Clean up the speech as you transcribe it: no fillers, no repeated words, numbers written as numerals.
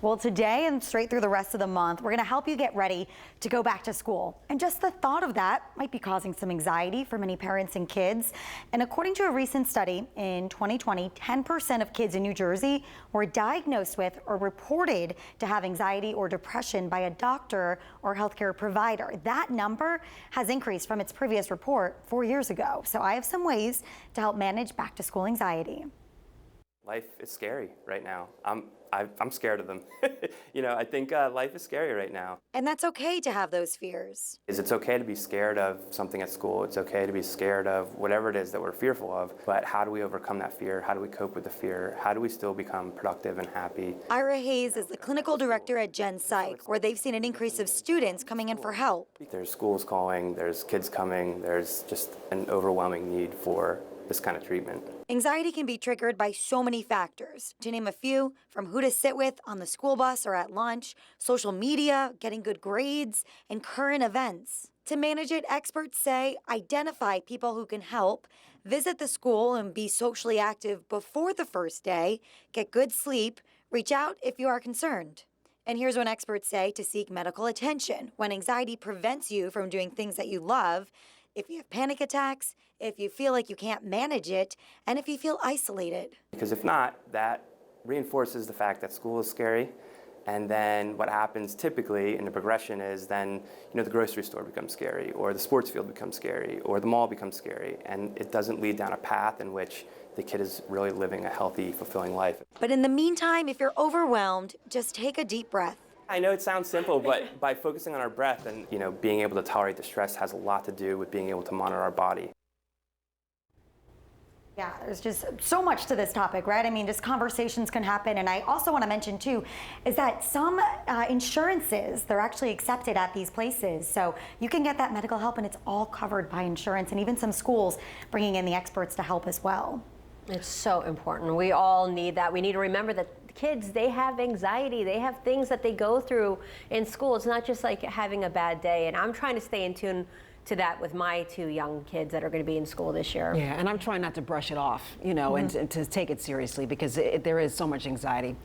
Well, today and straight through the rest of the month, we're going to help you get ready to go back to school. And just the thought of that might be causing some anxiety for many parents and kids. And according to a recent study in 2020, 10% of kids in New Jersey were diagnosed with or reported to have anxiety or depression by a doctor or healthcare provider. That number has increased from its previous report 4 years ago. So I have some ways to help manage back to school anxiety. Life is scary right now. I'm scared of them. I think life is scary right now. And that's okay to have those fears. It's okay to be scared of something at school. It's okay to be scared of whatever it is that we're fearful of. But how do we overcome that fear? How do we cope with the fear? How do we still become productive and happy? Ira Hayes is the clinical director at Gen Psych, where they've seen an increase of students coming in for help. There's schools calling, there's kids coming, there's just an overwhelming need for this kind of treatment. Anxiety can be triggered by so many factors. To name a few, from who to sit with on the school bus or at lunch, social media, getting good grades, and current events. To manage it, experts say identify people who can help, visit the school and be socially active before the first day, get good sleep, reach out if you are concerned. And here's what experts say to seek medical attention when anxiety prevents you from doing things that you love, if you have panic attacks, if you feel like you can't manage it, and if you feel isolated. Because if not, that reinforces the fact that school is scary. And then what happens typically in the progression is then, the grocery store becomes scary, or the sports field becomes scary, or the mall becomes scary. And it doesn't lead down a path in which the kid is really living a healthy, fulfilling life. But in the meantime, if you're overwhelmed, just take a deep breath. I know it sounds simple, but by focusing on our breath and being able to tolerate the stress has a lot to do with being able to monitor our body. Yeah, there's just so much to this topic, right? I mean, just conversations can happen. And I also want to mention, too, is that some insurances, they're actually accepted at these places. So you can get that medical help, and it's all covered by insurance. And even some schools bringing in the experts to help as well. It's so important. We all need that. We need to remember that kids, they have anxiety. They have things that they go through in school. It's not just like having a bad day. And I'm trying to stay in tune to that with my two young kids that are going to be in school this year. Yeah, and I'm trying not to brush it off, and to take it seriously because there is so much anxiety.